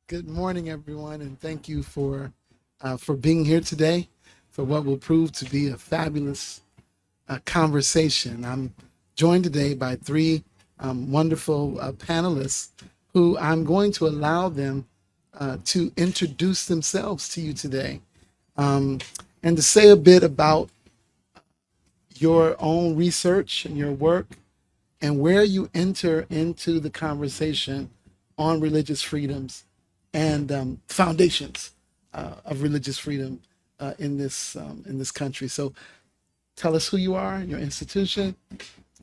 Good morning, everyone, and thank you for being here today for what will prove to be a fabulous conversation. I'm joined today by three wonderful panelists who I'm going to allow them to introduce themselves to you today and to say a bit about your own research and your work and where you enter into the conversation on religious freedoms and foundations of religious freedom in this country. So, tell us who you are, your institution,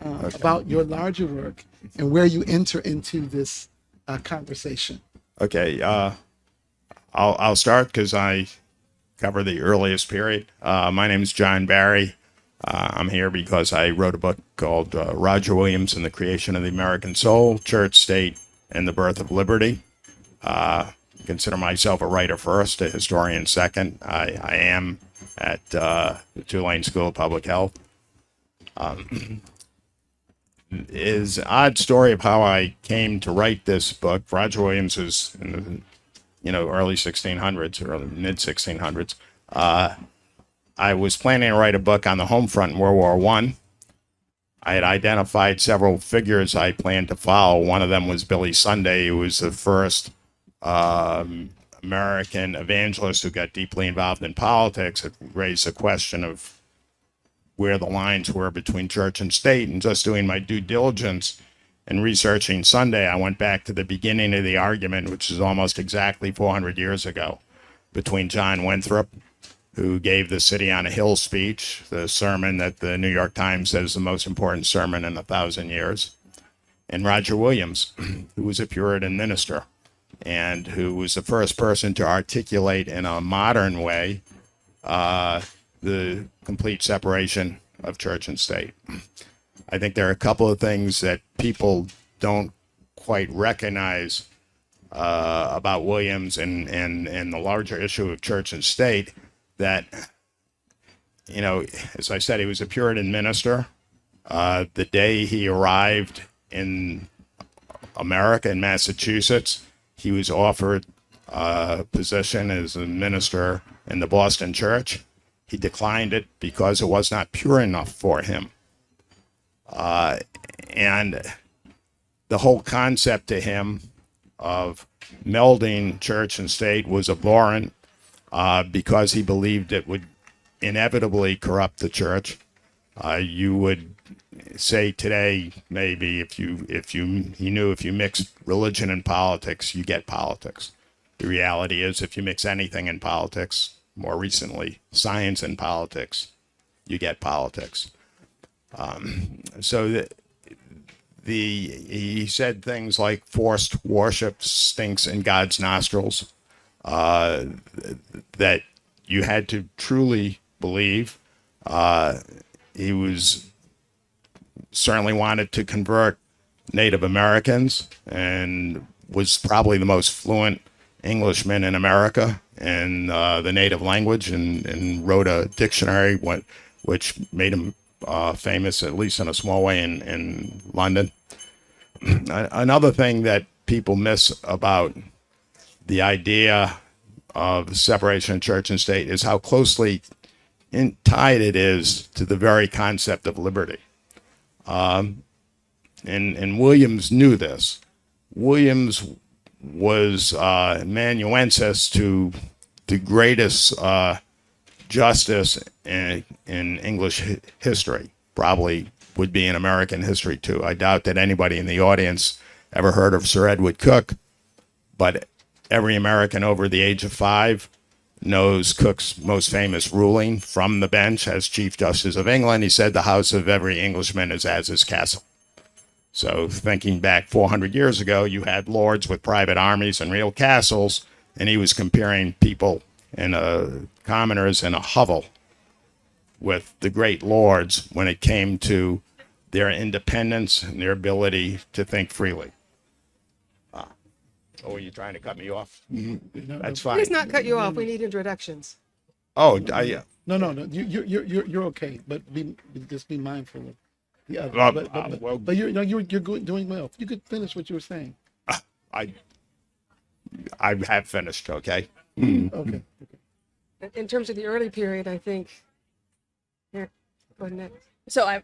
Okay. about your larger work, and where you enter into this conversation. Okay. I'll start because I cover the earliest period. My name is John Barry. I'm here because I wrote a book called Roger Williams and the Creation of the American Soul, Church, State, and the Birth of Liberty. Consider myself a writer first, a historian second. I am at the Tulane School of Public Health. Is an odd story of how I came to write this book. Roger Williams was in the early 1600s or mid 1600s. I was planning to write a book on the home front in World War One. I had identified several figures I planned to follow. One of them was Billy Sunday, who was the first American evangelist who got deeply involved in politics. It raised the question of where the lines were between church and state. And just doing my due diligence and researching Sunday, I went back to the beginning of the argument, which is almost exactly 400 years ago, between John Winthrop, who gave the City on a Hill speech, the sermon that the New York Times says the most important sermon in 1,000 years, and Roger Williams, who was a Puritan minister and who was the first person to articulate in a modern way the complete separation of church and state. I think there are a couple of things that people don't quite recognize about Williams and the larger issue of church and state that, as I said, he was a Puritan minister. The day he arrived in America, in Massachusetts, he was offered a position as a minister in the Boston church. He declined it because it was not pure enough for him. And the whole concept to him of melding church and state was abhorrent because he believed it would inevitably corrupt the church. You would say today, maybe he knew if you mix religion and politics, you get politics. The reality is, if you mix anything in politics, more recently, science and politics, you get politics. So he said things like forced worship stinks in God's nostrils, that you had to truly believe. He was certainly wanted to convert Native Americans and was probably the most fluent Englishman in America in the native language, and wrote a dictionary which made him famous, at least in a small way, in London. Another thing that people miss about the idea of separation of church and state is how closely tied it is to the very concept of liberty. And Williams knew this. Williams was amanuensis to the greatest justice in English history, probably would be in American history too. I doubt that anybody in the audience ever heard of Sir Edward Coke, but every American over the age of 5 knows Cook's most famous ruling from the bench as Chief Justice of England. He said the house of every Englishman is as his castle. So thinking back 400 years ago, you had lords with private armies and real castles, and he was comparing people and commoners in a hovel with the great lords when it came to their independence and their ability to think freely. Oh, are you trying to cut me off? That's fine. Please not cut you off. We need introductions. Oh, No. You're okay, but just be mindful of the other. well, But you're doing well. You could finish what you were saying. I I have finished. Okay. Okay. In terms of the early period, I think. Here, go ahead next. So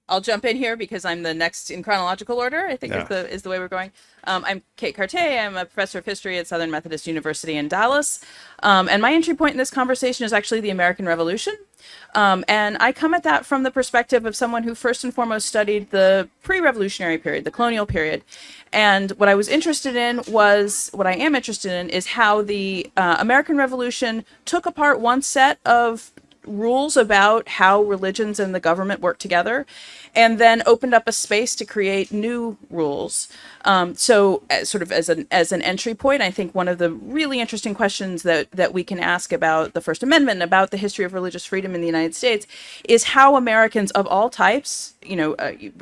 I'll jump in here because I'm the next in chronological order, I think Yeah. is the way we're going. I'm Kate Cartier. I'm a professor of history at Southern Methodist University in Dallas. And my entry point in this conversation is actually the American Revolution. And I come at that from the perspective of someone who first and foremost studied the pre-revolutionary period, the colonial period. And what I am interested in is how the American Revolution took apart one set of rules about how religions and the government work together, and then opened up a space to create new rules. So, sort of as an entry point, I think one of the really interesting questions that we can ask about the First Amendment, about the history of religious freedom in the United States, is how Americans of all types,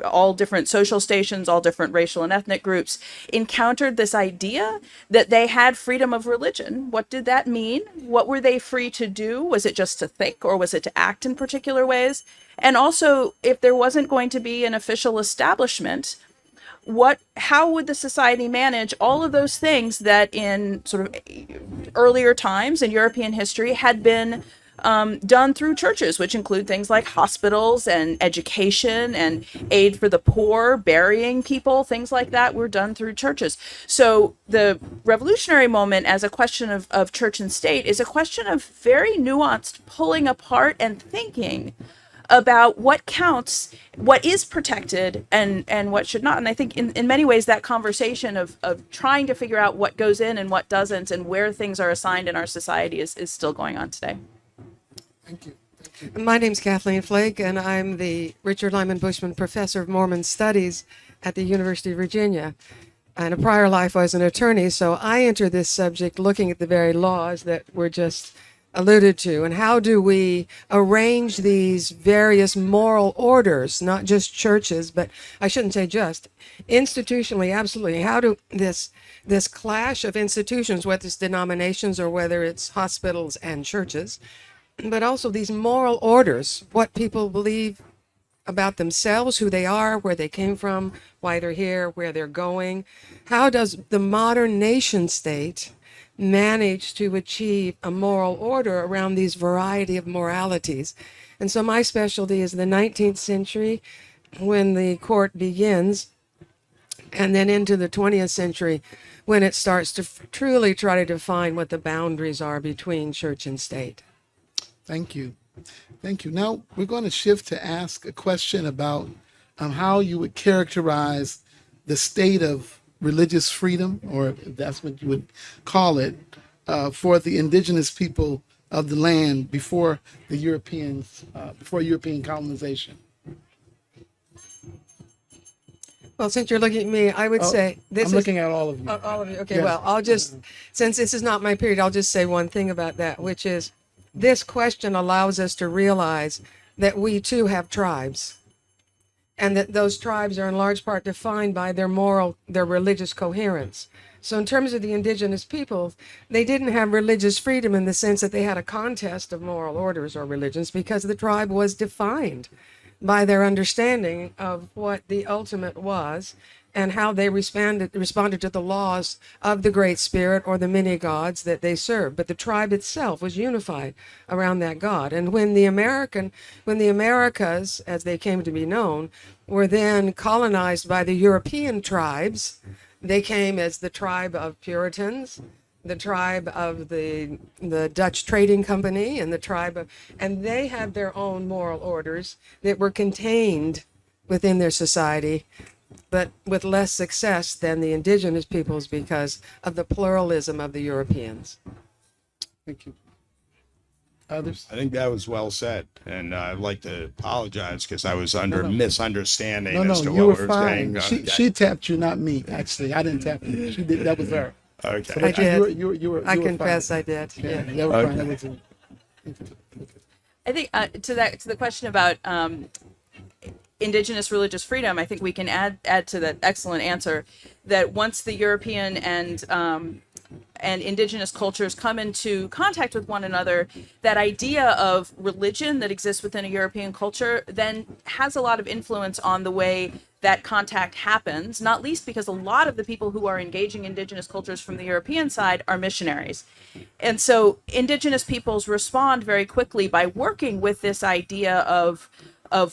all different social stations, all different racial and ethnic groups, encountered this idea that they had freedom of religion. What did that mean? What were they free to do? Was it just to think, or was it to act in particular ways? And also, if there wasn't going to be an official establishment, how would the society manage all of those things that in sort of earlier times in European history had been done through churches, which include things like hospitals and education and aid for the poor, burying people, things like that were done through churches. So the revolutionary moment as a question of church and state is a question of very nuanced pulling apart and thinking about what counts, what is protected, and what should not. And I think in many ways that conversation of trying to figure out what goes in and what doesn't and where things are assigned in our society is still going on today. Thank you. My name's Kathleen Flake, and I'm the Richard Lyman Bushman Professor of Mormon Studies at the University of Virginia. In a prior life, I was an attorney, so I enter this subject looking at the very laws that were just alluded to, and how do we arrange these various moral orders, not just churches, but I shouldn't say just, institutionally, absolutely. How do this clash of institutions, whether it's denominations or whether it's hospitals and churches, but also these moral orders, what people believe about themselves, who they are, where they came from, why they're here, where they're going. How does the modern nation state manage to achieve a moral order around these variety of moralities? And so my specialty is the 19th century, when the court begins, and then into the 20th century, when it starts to truly try to define what the boundaries are between church and state. Thank you. Thank you. Now we're going to shift to ask a question about how you would characterize the state of religious freedom, or if that's what you would call it, for the indigenous people of the land before European colonization. Well, since you're looking at me, I would say this I'm looking at all of you. all of you. Okay, Yes. well, I'll just, since this is not my period, I'll just say one thing about that, which is this question allows us to realize that we too have tribes, and that those tribes are in large part defined by their religious coherence. So in terms of the indigenous peoples, they didn't have religious freedom in the sense that they had a contest of moral orders or religions, because the tribe was defined by their understanding of what the ultimate was and how they responded to the laws of the Great Spirit or the many gods that they served. But the tribe itself was unified around that God. And when the Americas, as they came to be known, were then colonized by the European tribes, they came as the tribe of Puritans, the tribe of the Dutch Trading Company, and and they had their own moral orders that were contained within their society, but with less success than the indigenous peoples because of the pluralism of the Europeans. Thank you. Others? I think that was well said, and I'd like to apologize because I was misunderstanding No, as to you what were we were fine. saying. She tapped you, not me. Actually, I didn't tap you. She did. That was her. Okay. I did. You were I fine. confess I did. Yeah, Yeah. that was fine. Okay. That was I think to the question about indigenous religious freedom, I think we can add to that excellent answer that once the European and indigenous cultures come into contact with one another, that idea of religion that exists within a European culture then has a lot of influence on the way that contact happens, not least because a lot of the people who are engaging indigenous cultures from the European side are missionaries. And so indigenous peoples respond very quickly by working with this idea of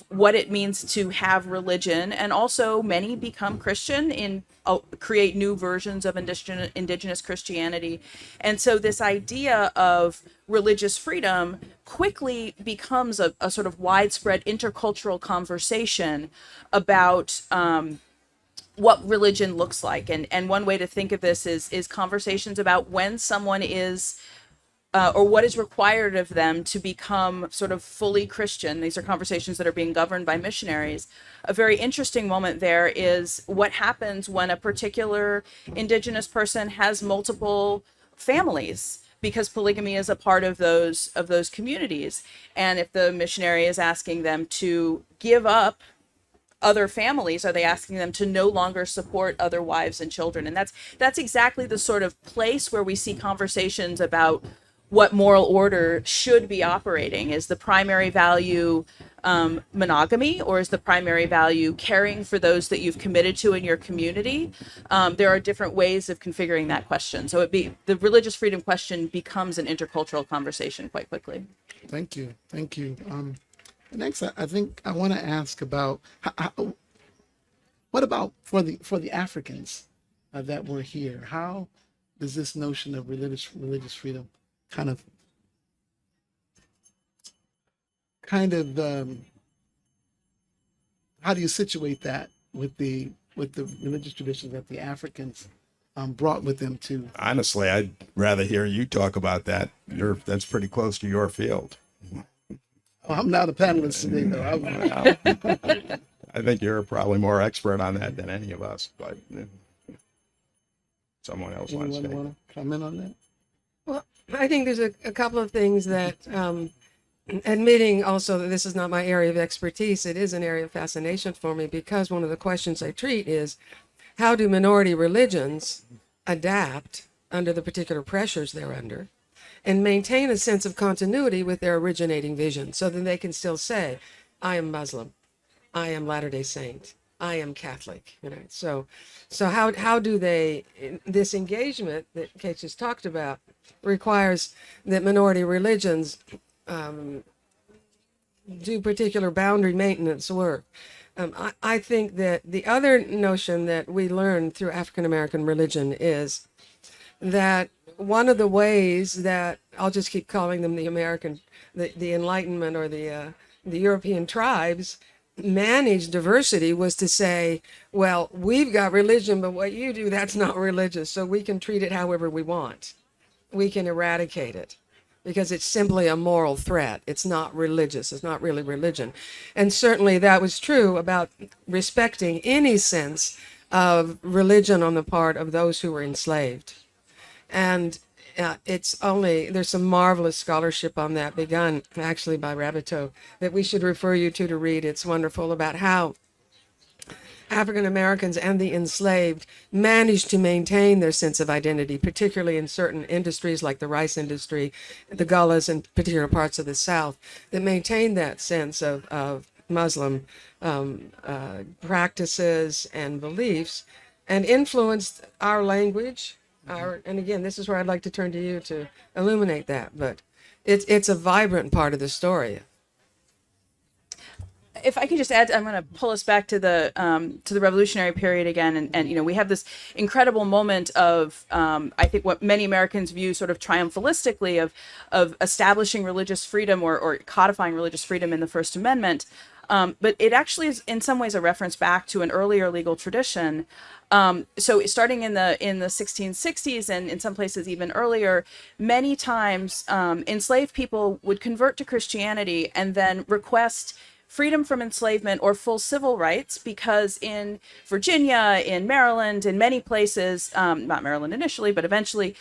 what it means to have religion, and also many become Christian in create new versions of indigenous Christianity. And so this idea of religious freedom quickly becomes a sort of widespread intercultural conversation about what religion looks like. And one way to think of this is conversations about when someone is or what is required of them to become sort of fully Christian. These are conversations that are being governed by missionaries. A very interesting moment there is what happens when a particular indigenous person has multiple families, because polygamy is a part of those communities. And if the missionary is asking them to give up other families, are they asking them to no longer support other wives and children? And that's exactly the sort of place where we see conversations about what moral order should be operating. Is the primary value monogamy, or is the primary value caring for those that you've committed to in your community? There are different ways of configuring that question. So the religious freedom question becomes an intercultural conversation quite quickly. Thank you. Thank you. Next, I think I want to ask about what about for the Africans that were here? How does this notion of religious freedom kind of how do you situate that with the religious traditions that the Africans brought with them too? Honestly, I'd rather hear you talk about that. That's pretty close to your field. Oh, I'm not a panelist today, though. I think you're probably more expert on that than any of us, but someone else wants Anyone to. want to comment on that? Well, I think there's a couple of things that, admitting also that this is not my area of expertise, it is an area of fascination for me, because one of the questions I treat is, how do minority religions adapt under the particular pressures they're under and maintain a sense of continuity with their originating vision, so that they can still say, I am Muslim, I am Latter-day Saint, I am Catholic, So how do they, this engagement that Kate just talked about requires that minority religions do particular boundary maintenance work. I think that the other notion that we learn through African American religion is that one of the ways that, I'll just keep calling them the Enlightenment or the European tribes managed diversity, was to say, well, we've got religion, but what you do, that's not religious, so we can treat it however we want. We can eradicate it because it's simply a moral threat. It's not religious. It's not really religion. And certainly that was true about respecting any sense of religion on the part of those who were enslaved. And there's some marvelous scholarship on that, begun actually by Rabbitoh, that we should refer you to read. It's wonderful, about how African Americans and the enslaved managed to maintain their sense of identity, particularly in certain industries like the rice industry, the gullahs, and particular parts of the South, that maintained that sense of Muslim practices and beliefs, and influenced our language. And again, this is where I'd like to turn to you to illuminate that, but it's a vibrant part of the story. If I can just add, I'm going to pull us back to the revolutionary period again, and we have this incredible moment of I think what many Americans view sort of triumphalistically of establishing religious freedom or codifying religious freedom in the First Amendment, but it actually is in some ways a reference back to an earlier legal tradition. So starting in the 1660s and in some places even earlier, many times enslaved people would convert to Christianity and then request freedom from enslavement or full civil rights, because in Virginia, in Maryland, in many places, not Maryland initially, but eventually,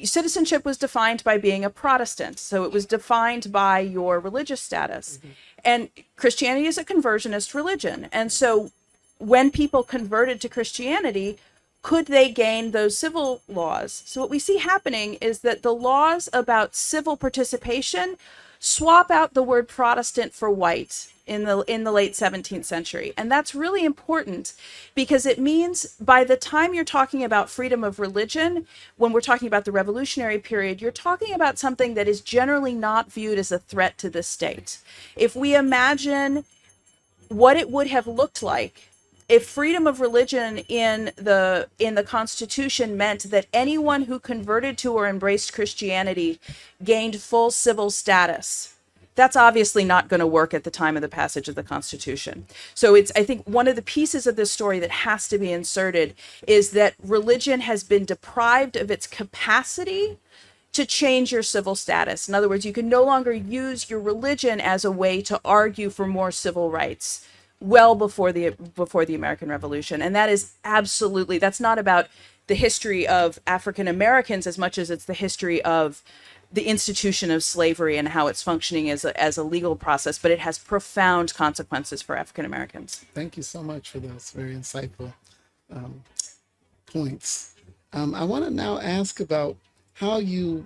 citizenship was defined by being a Protestant. So it was defined by your religious status. Mm-hmm. And Christianity is a conversionist religion. And so when people converted to Christianity, could they gain those civil laws? So what we see happening is that the laws about civil participation swap out the word Protestant for white in the late 17th century. And that's really important because it means by the time you're talking about freedom of religion, when we're talking about the revolutionary period, you're talking about something that is generally not viewed as a threat to the state. If we imagine what it would have looked like if freedom of religion in the Constitution meant that anyone who converted to or embraced Christianity gained full civil status, that's obviously not going to work at the time of the passage of the Constitution. So it's, I think, one of the pieces of this story that has to be inserted is that religion has been deprived of its capacity to change your civil status. In other words, you can no longer use your religion as a way to argue for more civil rights well before the American Revolution. And that is absolutely, that's not about the history of African Americans as much as it's the history of the institution of slavery and how it's functioning as a legal process, but it has profound consequences for African Americans. Thank you so much for those very insightful points. I want to now ask about how you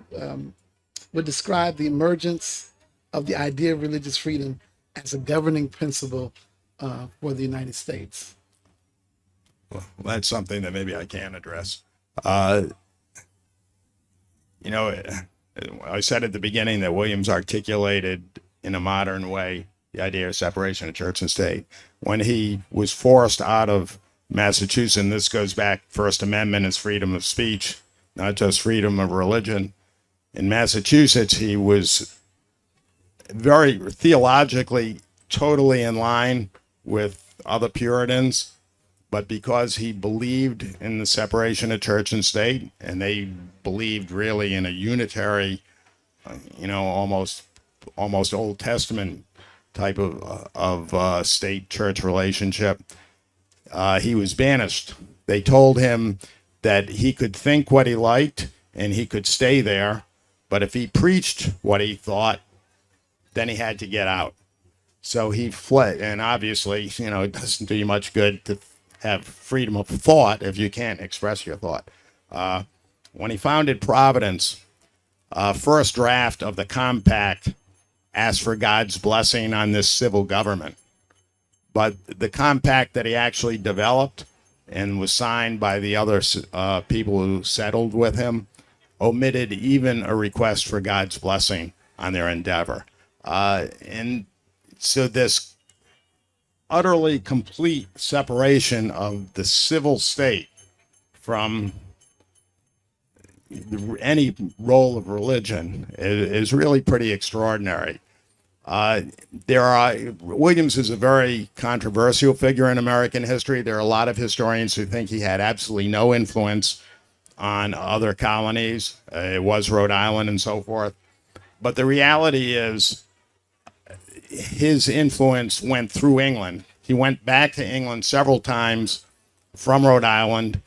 would describe the emergence of the idea of religious freedom as a governing principle for the United States. Well, that's something that maybe I can address. You know, I said at the beginning that Williams articulated in a modern way the idea of separation of church and state. When he was forced out of Massachusetts, and this goes back, First Amendment is freedom of speech, not just freedom of religion. In Massachusetts, he was very theologically totally in line with other Puritans, but because he believed in the separation of church and state, and they believed really in a unitary, almost Old Testament type of state-church relationship, he was banished. They told him that he could think what he liked and he could stay there, but if he preached what he thought, then he had to get out. So he fled, and obviously, it doesn't do you much good to have freedom of thought if you can't express your thought. When he founded Providence, first draft of the compact asked for God's blessing on this civil government. But the compact that he actually developed and was signed by the other people who settled with him omitted even a request for God's blessing on their endeavor. And so this utterly complete separation of the civil state from any role of religion is really pretty extraordinary. Williams is a very controversial figure in American history. There are a lot of historians who think he had absolutely no influence on other colonies. It was Rhode Island and so forth. But the reality is his influence went through England. He went back to England several times from Rhode Island.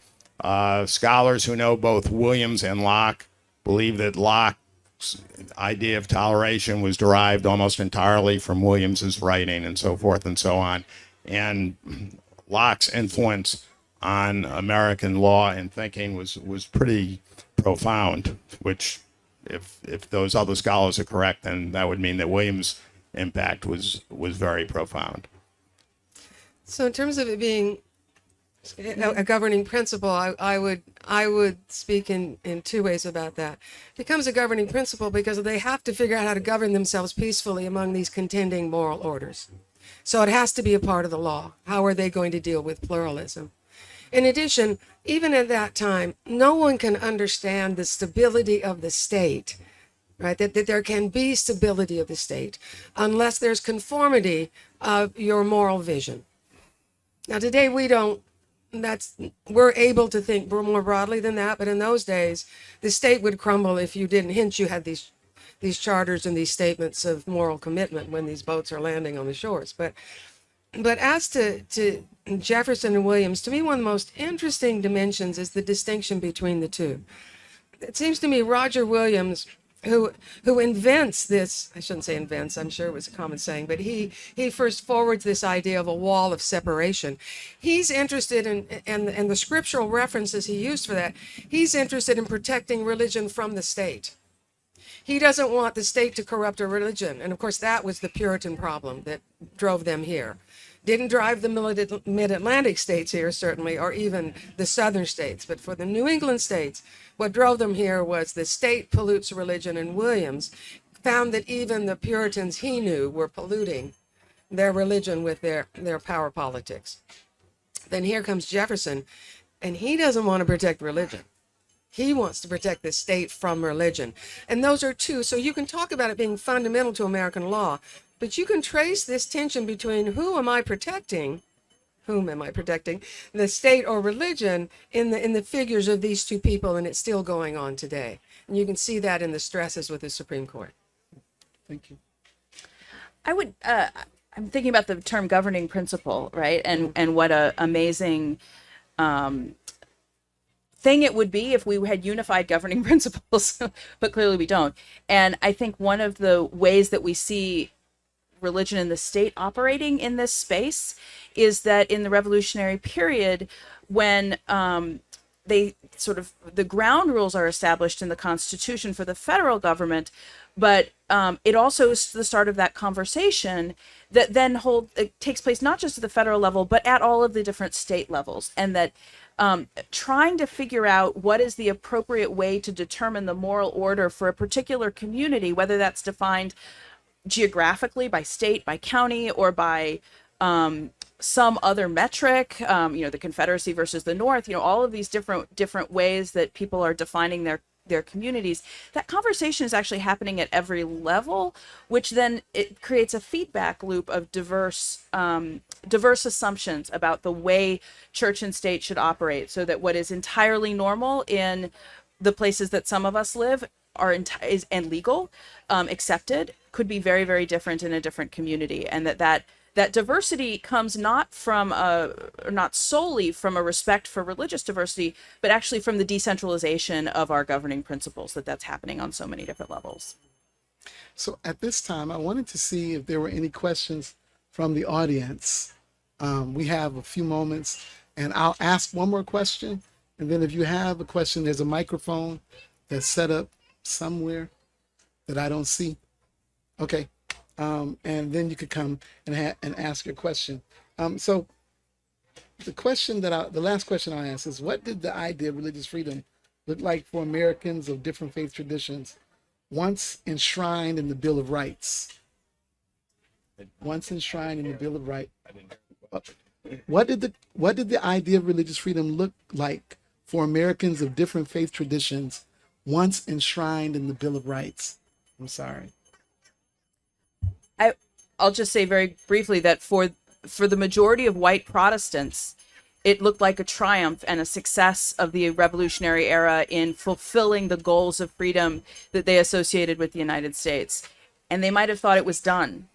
Scholars who know both Williams and Locke believe that Locke's idea of toleration was derived almost entirely from Williams's writing and so forth and so on. And Locke's influence on American law and thinking was pretty profound, which if those other scholars are correct, then that would mean that Williams' impact was very profound. So in terms of it being a governing principle, I would speak in two ways about that. It becomes a governing principle because they have to figure out how to govern themselves peacefully among these contending moral orders. So it has to be a part of the law. How are they going to deal with pluralism? In addition, even at that time, no one can understand the stability of the state, right? That there can be stability of the state unless there's conformity of your moral vision. Now today we're able to think more broadly than that, but in those days, the state would crumble if you didn't. Hence, you had these charters and these statements of moral commitment when these boats are landing on the shores. But as to Jefferson and Williams, to me, one of the most interesting dimensions is the distinction between the two. It seems to me Roger Williams, who invents this, I shouldn't say invents, I'm sure it was a common saying, but he first forwards this idea of a wall of separation. He's interested in, and the scriptural references he used for that, he's interested in protecting religion from the state. He doesn't want the state to corrupt a religion. And of course, that was the Puritan problem that drove them here. Didn't drive the mid-Atlantic states here, certainly, or even the southern states. But for the New England states, what drove them here was the state pollutes religion, and Williams found that even the Puritans he knew were polluting their religion with their power politics. Then here comes Jefferson, and he doesn't want to protect religion. He wants to protect the state from religion. And those are two. So you can talk about it being fundamental to American law, but you can trace this tension between whom am I protecting, the state or religion, in the figures of these two people, and it's still going on today. And you can see that in the stresses with the Supreme Court. Thank you. I'm thinking about the term governing principle, right? And what a amazing thing it would be if we had unified governing principles, but clearly we don't. And I think one of the ways that we see religion and the state operating in this space is that in the Revolutionary period, when the ground rules are established in the Constitution for the federal government, but it also is the start of that conversation that then it takes place not just at the federal level, but at all of the different state levels, and that trying to figure out what is the appropriate way to determine the moral order for a particular community, whether that's defined geographically by state, by county, or by some other metric, the Confederacy versus the North, all of these different ways that people are defining their communities. That conversation is actually happening at every level, which then it creates a feedback loop of diverse assumptions about the way church and state should operate, so that what is entirely normal in the places that some of us live and legal, accepted, could be very, very different in a different community, and that diversity comes not solely from a respect for religious diversity, but actually from the decentralization of our governing principles, that's happening on so many different levels. So at this time, I wanted to see if there were any questions from the audience. We have a few moments, and I'll ask one more question. And then if you have a question, there's a microphone that's set up somewhere that I don't see. Okay. And then you could come and ask your question. So the last question I asked is, what did the idea of religious freedom look like for Americans of different faith traditions once enshrined in the Bill of Rights? Once enshrined in the Bill of Rights. What did the idea of religious freedom look like for Americans of different faith traditions once enshrined in the Bill of Rights? I'm sorry. I'll just say very briefly that for the majority of white Protestants, it looked like a triumph and a success of the Revolutionary era in fulfilling the goals of freedom that they associated with the United States. And they might have thought it was done.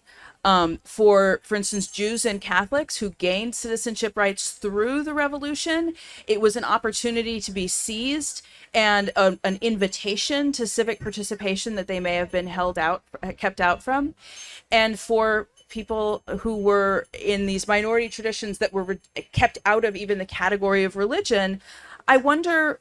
For instance, Jews and Catholics who gained citizenship rights through the Revolution, it was an opportunity to be seized and an invitation to civic participation that they may have been kept out from. And for people who were in these minority traditions that were kept out of even the category of religion, I wonder,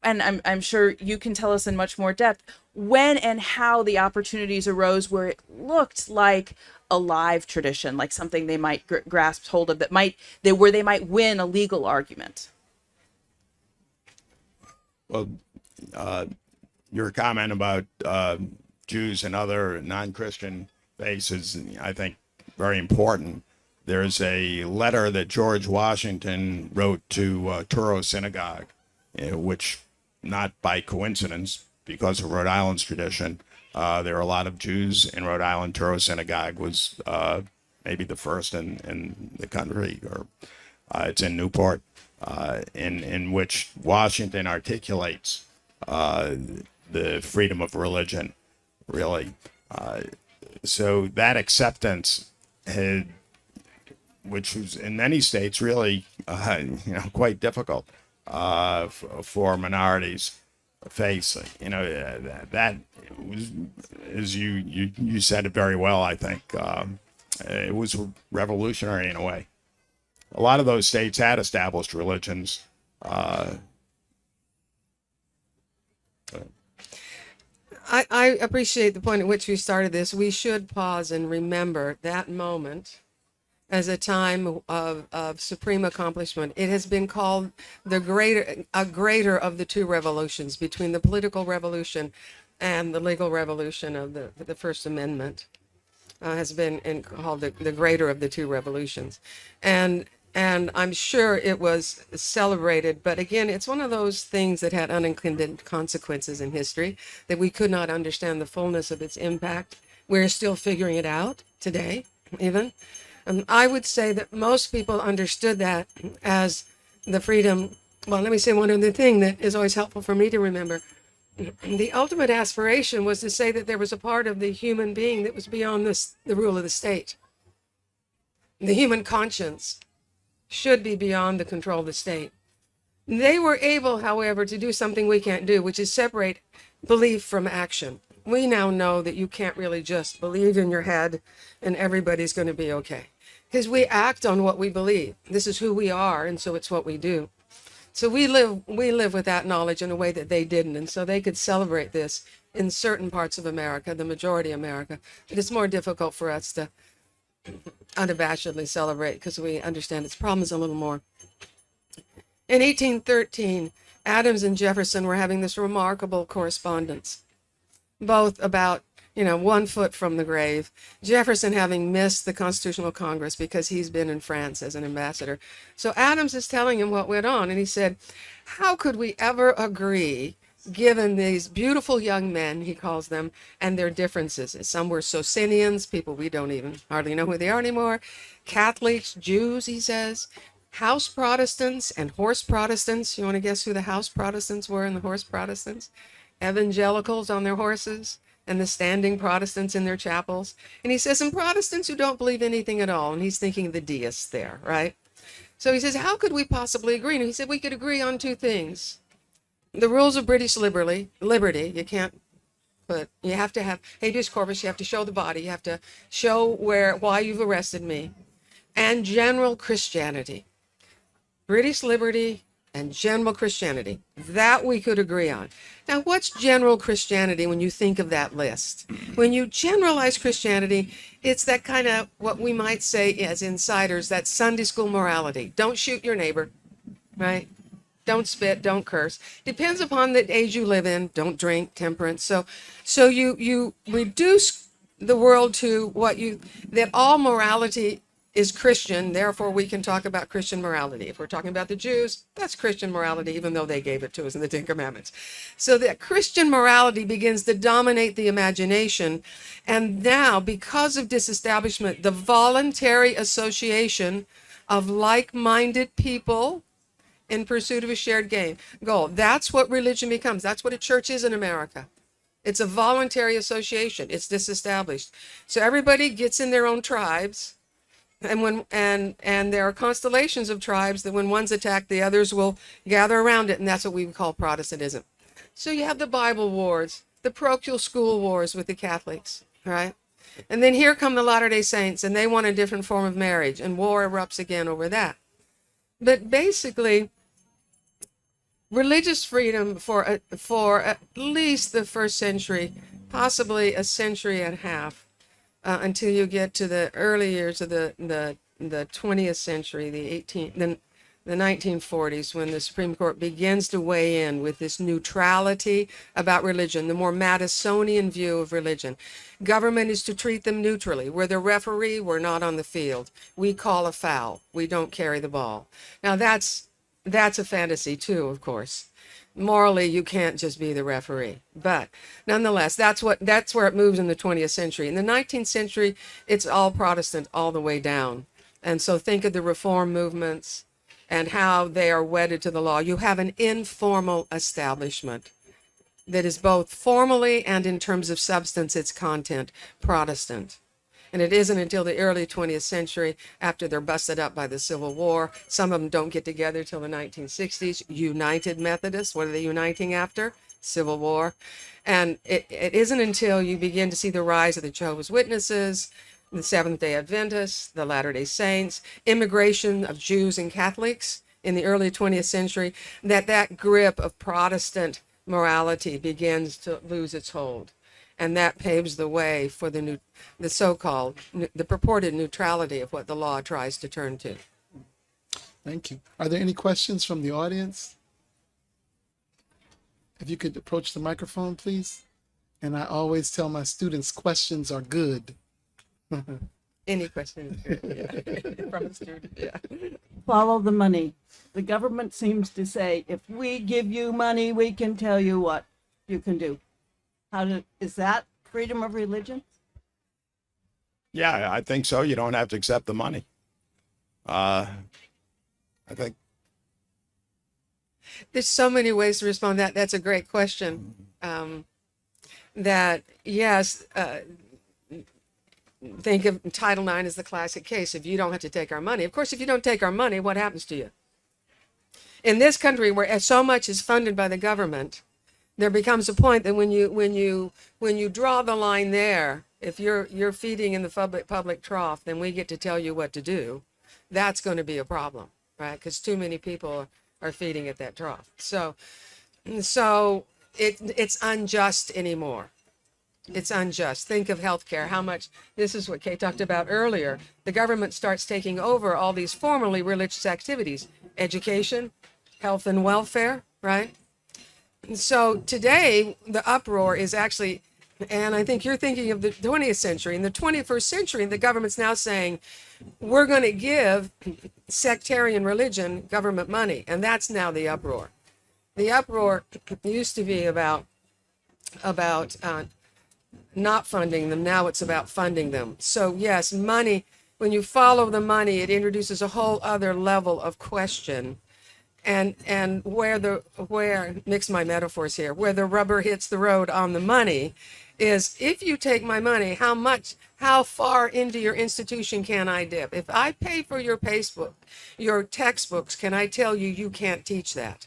and I'm sure you can tell us in much more depth, when and how the opportunities arose where it looked like a live tradition, like something they might grasp hold of, where they might win a legal argument. Well, your comment about Jews and other non-Christian faiths is, I think, very important. There's a letter that George Washington wrote to Truro Synagogue, which, not by coincidence, because of Rhode Island's tradition, there are a lot of Jews in Rhode Island. Truro Synagogue was maybe the first in the country, or it's in Newport, in which Washington articulates the freedom of religion, really. So that acceptance had, which was in many states really, quite difficult for minorities face. That was, as you said it very well, I think, it was revolutionary in a way. A lot of those states had established religions. I appreciate the point at which we started this. We should pause and remember that moment as a time of supreme accomplishment. It has been called a greater of the two revolutions, between the political revolution and the legal revolution of the First Amendment. Has been called the greater of the two revolutions. And I'm sure it was celebrated, but again, it's one of those things that had unintended consequences in history that we could not understand the fullness of its impact. We're still figuring it out today, even. I would say that most people understood that as the freedom. Well, let me say one other thing that is always helpful for me to remember. The ultimate aspiration was to say that there was a part of the human being that was beyond the rule of the state. The human conscience should be beyond the control of the state. They were able, however, to do something we can't do, which is separate belief from action. We now know that you can't really just believe in your head and everybody's going to be okay, because we act on what we believe. This is who we are, and so it's what we do. So we live with that knowledge in a way that they didn't, and so they could celebrate this in certain parts of America, the majority of America. But it's more difficult for us to unabashedly celebrate because we understand its problems a little more. In 1813, Adams and Jefferson were having this remarkable correspondence, both about 1 foot from the grave. Jefferson having missed the Constitutional Congress because he's been in France as an ambassador. So Adams is telling him what went on, and he said, how could we ever agree given these beautiful young men, he calls them, and their differences? Some were Socinians, people we don't even hardly know who they are anymore, Catholics, Jews, he says, House Protestants and horse Protestants. You want to guess who the House Protestants were and the horse Protestants? Evangelicals on their horses, and the standing Protestants in their chapels. And he says, and Protestants who don't believe anything at all. And he's thinking of the deists there, right? So he says, how could we possibly agree? And he said, we could agree on two things. The rules of British liberty, you can't put, you have to have habeas corpus, you have to show the body, you have to show why you've arrested me, and general Christianity. British liberty and general Christianity, that we could agree on. Now, what's general Christianity when you think of that list? When you generalize Christianity, it's that kind of what we might say as insiders, that Sunday school morality. Don't shoot your neighbor, right? Don't spit, don't curse. Depends upon the age you live in. Don't drink, temperance. So you reduce the world to that all morality is Christian, therefore we can talk about Christian morality. If we're talking about the Jews, that's Christian morality, even though they gave it to us in the Ten Commandments. So that Christian morality begins to dominate the imagination. And now, because of disestablishment, the voluntary association of like-minded people in pursuit of a shared goal, that's what religion becomes. That's what a church is in America. It's a voluntary association. It's disestablished. So everybody gets in their own tribes. And there are constellations of tribes that when one's attacked, the others will gather around it, and that's what we would call Protestantism. So you have the Bible wars, the parochial school wars with the Catholics, right? And then here come the Latter-day Saints, and they want a different form of marriage, and war erupts again over that. But basically, religious freedom for at least the first century, possibly a century and a half, until you get to the early years of the 20th century, the 1940s, when the Supreme Court begins to weigh in with this neutrality about religion, the more Madisonian view of religion. Government is to treat them neutrally. We're the referee, we're not on the field. We call a foul, we don't carry the ball. Now that's a fantasy too, of course. Morally, you can't just be the referee. But nonetheless, that's where it moves in the 20th century. In the 19th century, it's all Protestant all the way down. And so think of the reform movements and how they are wedded to the law. You have an informal establishment that is both formally and in terms of substance, its content, Protestant. And it isn't until the early 20th century, after they're busted up by the Civil War, some of them don't get together till the 1960s, United Methodists. What are they uniting after? Civil War. And it isn't until you begin to see the rise of the Jehovah's Witnesses, the Seventh-day Adventists, the Latter-day Saints, immigration of Jews and Catholics in the early 20th century, that grip of Protestant morality begins to lose its hold. and that paves the way for the so-called, the purported neutrality of what the law tries to turn to. Thank you. Are there any questions from the audience? If you could approach the microphone, please. And I always tell my students questions are good. Any questions? Yeah. From a student, yeah. Follow the money. The government seems to say, if we give you money, we can tell you what you can do. Is that freedom of religion? Yeah, I think so. You don't have to accept the money. I think. There's so many ways to respond to that. That's a great question. That, yes, think of Title IX as the classic case. If you don't have to take our money, of course, if you don't take our money, what happens to you? In this country, where so much is funded by the government, there becomes a point that when you draw the line there, if you're feeding in the public trough, then we get to tell you what to do. That's going to be a problem, right? Because too many people are feeding at that trough. So it's unjust anymore. It's unjust. Think of healthcare. How much, this is what Kay talked about earlier. The government starts taking over all these formerly religious activities, education, health and welfare, right? And so today, the uproar is actually, and I think you're thinking of the 20th century. In the 21st century, the government's now saying, we're going to give sectarian religion government money. And that's now the uproar. The uproar used to be about not funding them. Now it's about funding them. So yes, money, when you follow the money, it introduces a whole other level of question. And where mix my metaphors here, where the rubber hits the road on the money is, if you take my money, how far into your institution can I dip? If I pay for your your textbooks, can I tell you you can't teach that?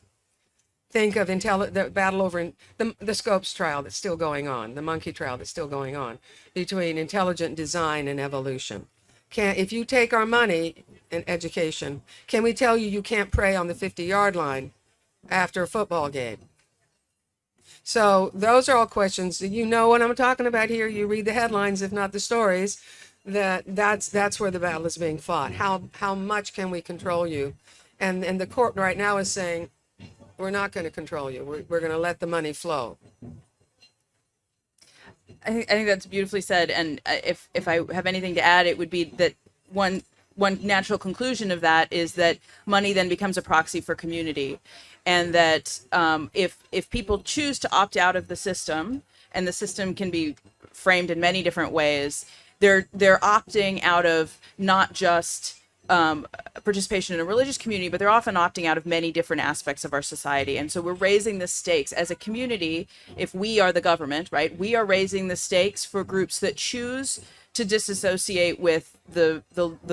Think of the battle over the Scopes trial that's still going on, the monkey trial that's still going on between intelligent design and evolution. If you take our money in education, can we tell you you can't pray on the 50-yard line after a football game? So those are all questions. You know what I'm talking about here. You read the headlines, if not the stories. That's where the battle is being fought. How much can we control you? And the court right now is saying, we're not going to control you. We're going to let the money flow. I think that's beautifully said. And if I have anything to add, it would be that one natural conclusion of that is that money then becomes a proxy for community, and that if people choose to opt out of the system, and the system can be framed in many different ways, they're opting out of not just participation in a religious community, but they're often opting out of many different aspects of our society. And so we're raising the stakes as a community. If we are the government, right, we are raising the stakes for groups that choose to disassociate with the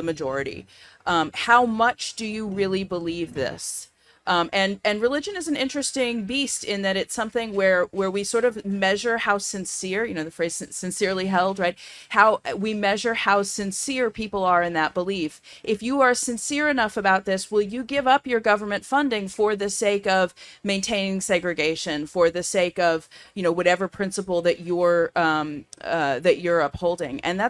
majority. How much do you really believe this? And religion is an interesting beast in that it's something where we sort of measure how sincere, the phrase sincerely held, right? How we measure how sincere people are in that belief. If you are sincere enough about this, will you give up your government funding for the sake of maintaining segregation, for the sake of, whatever principle that you're upholding? And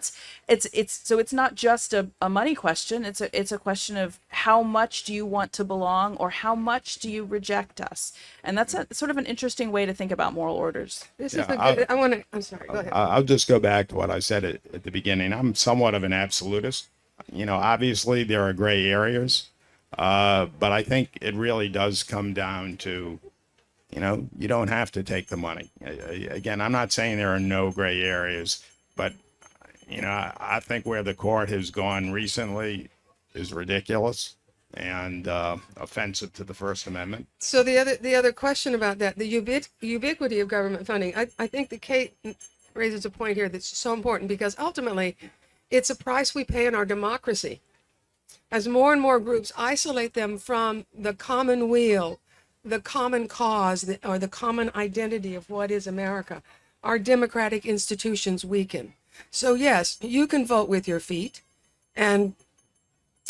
it's not just a money question. It's a question of how much do you want to belong, or how much do you reject us? And that's sort of an interesting way to think about moral orders. This is I'm sorry, go ahead. I'll just go back to what I said at the beginning. I'm somewhat of an absolutist. Obviously there are gray areas, but I think it really does come down to, you don't have to take the money. Again, I'm not saying there are no gray areas, but, I think where the court has gone recently is ridiculous and offensive to the First Amendment. So the other question about that, the ubiquity of government funding, I think that Kate raises a point here that's so important, because ultimately it's a price we pay in our democracy. As more and more groups isolate them from the common weal, the common cause, or the common identity of what is America, our democratic institutions weaken. So yes, you can vote with your feet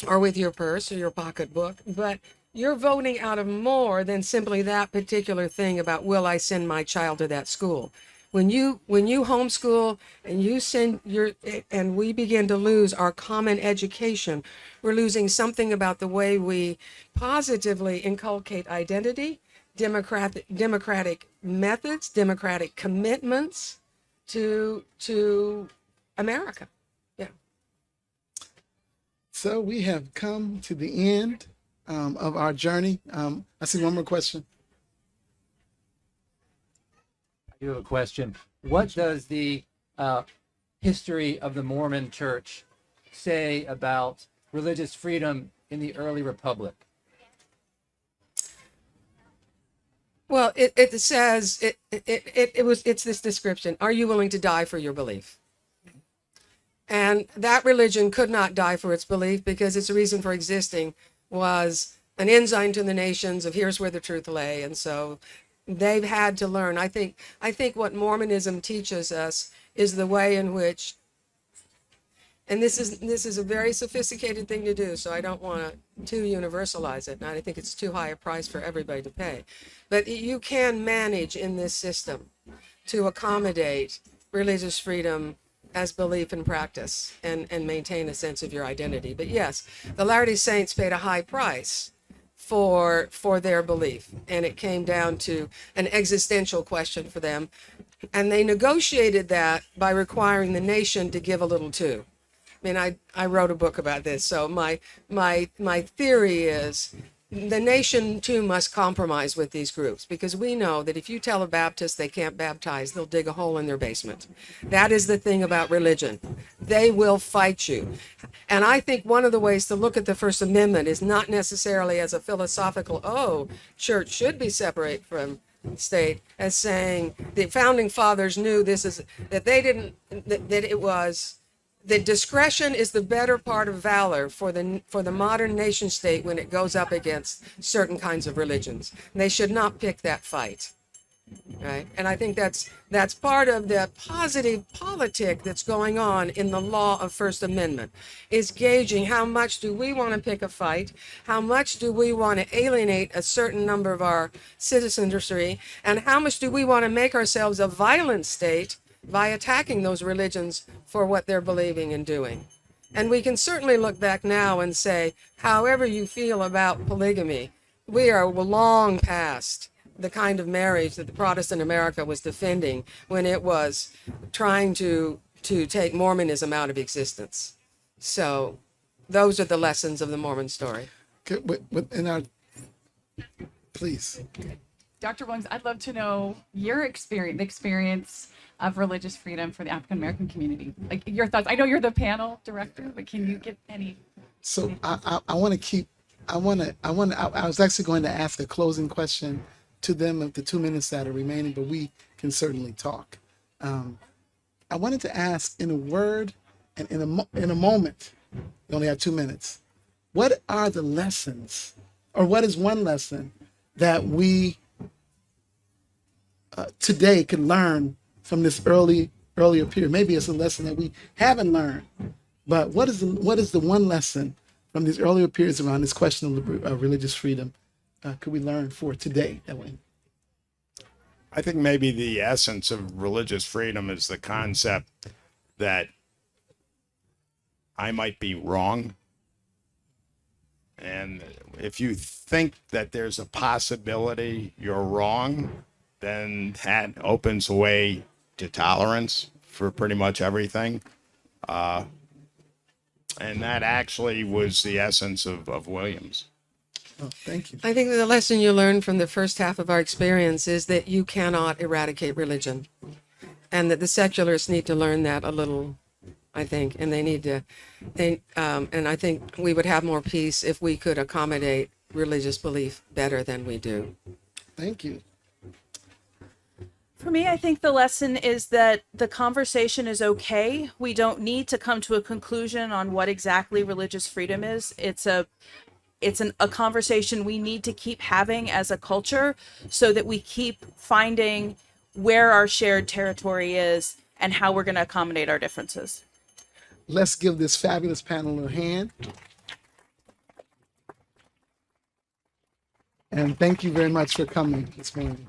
or with your purse or your pocketbook, but you're voting out of more than simply that particular thing about, will I send my child to that school? When you homeschool and you send your and we begin to lose our common education, we're losing something about the way we positively inculcate identity, democratic methods, democratic commitments to America. Yeah. So we have come to the end of our journey. I see one more question. I do have a question. What does the history of the Mormon Church say about religious freedom in the early republic? Well, it says it's this description. Are you willing to die for your belief? And that religion could not die for its belief because its reason for existing was an ensign to the nations of here's where the truth lay. And so they've had to learn. I think what Mormonism teaches us is the way in which, and this is a very sophisticated thing to do, so I don't want to universalize it, and I think it's too high a price for everybody to pay. But you can manage in this system to accommodate religious freedom as belief and practice and maintain a sense of your identity. But yes, the Latter-day Saints paid a high price for their belief, and it came down to an existential question for them, and they negotiated that by requiring the nation to give a little too. I mean, I wrote a book about this, so my theory is the nation too must compromise with these groups, because we know that if you tell a Baptist they can't baptize, they'll dig a hole in their basement. That is the thing about religion. They will fight you. And I think one of the ways to look at the First Amendment is not necessarily as a philosophical, oh, church should be separate from state, as saying the founding fathers knew this is, that they didn't, that it was, that discretion is the better part of valor for the modern nation state when it goes up against certain kinds of religions. They should not pick that fight, right? And I think that's part of the positive politic that's going on in the law of First Amendment, is gauging how much do we want to pick a fight, how much do we want to alienate a certain number of our citizenry, and how much do we want to make ourselves a violent state by attacking those religions for what they're believing and doing. And we can certainly look back now and say, however you feel about polygamy, we are long past the kind of marriage that the Protestant America was defending when it was trying to take Mormonism out of existence. So those are the lessons of the Mormon story. Okay, please. Dr. Williams, I'd love to know your experience, the experience of religious freedom for the African American community. Like your thoughts. I know you're the panel director, but can you get any? So I want to keep. I was actually going to ask a closing question to them of the 2 minutes that are remaining, but we can certainly talk. I wanted to ask in a word and in a moment. We only have 2 minutes. What are the lessons, or what is one lesson that we today can learn from this earlier period? Maybe it's a lesson that we haven't learned, but what is the one lesson from these earlier periods around this question of religious freedom could we learn for today, Ellen? I think maybe the essence of religious freedom is the concept that I might be wrong. And if you think that there's a possibility you're wrong, then that opens the way to tolerance for pretty much everything. And that actually was the essence of Williams. Oh, thank you. I think that the lesson you learned from the first half of our experience is that you cannot eradicate religion, and that the secularists need to learn that a little, I think, and they need to, and I think we would have more peace if we could accommodate religious belief better than we do. Thank you. For me, I think the lesson is that the conversation is okay. We don't need to come to a conclusion on what exactly religious freedom is. It's a conversation we need to keep having as a culture so that we keep finding where our shared territory is and how we're going to accommodate our differences. Let's give this fabulous panel a hand. And thank you very much for coming this morning.